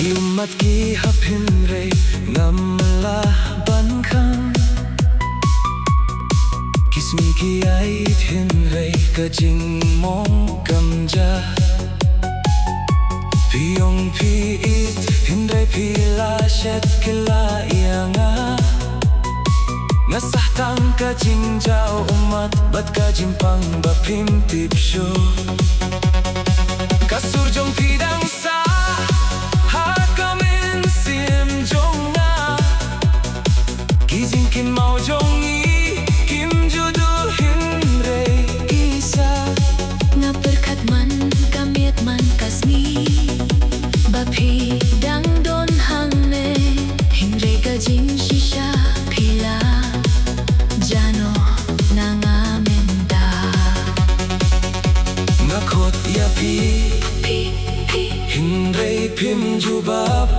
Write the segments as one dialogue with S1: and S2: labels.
S1: Yumat ki hapin rei ngamla bankhang Kismi ki ai thin rei ka jing mong kamja Piyong pi it hindai pi la shet kila ianga Ngasah tang ka jing jau umat bat ka jimpang ba pim tip shu Kasur jong pidang sa hakamin sim jong na Kizing kin mau jong i kim judul hindai isa
S2: Nga berkat man kamiet man kasni Bapi dang don hang ne hindai ka jing shisha pila Jano nangamenda
S1: Ngakot ya pi Hindai pim jubab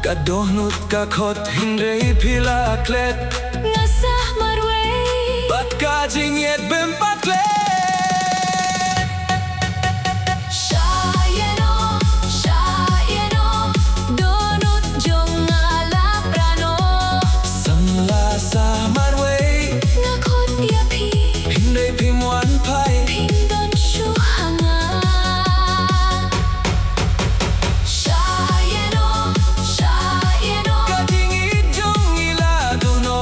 S1: Kadohnut kakot hindai pila klet
S2: Nga sah marwei
S1: Bat ka jing yet bempat klet
S2: Donut jong ala prano
S1: Samla Sah Marwei
S2: Ngakot ya pi
S1: Hindai pim wan pai
S2: Pindon shu hanga
S1: Ka jing it jong ila duno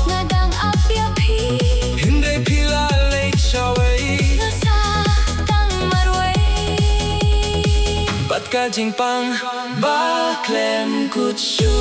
S2: Ngadang ap ya pi
S1: Hindai pila late shawei
S2: Nga sah tang marwei
S1: Bat ka jing pang ba klem kutshu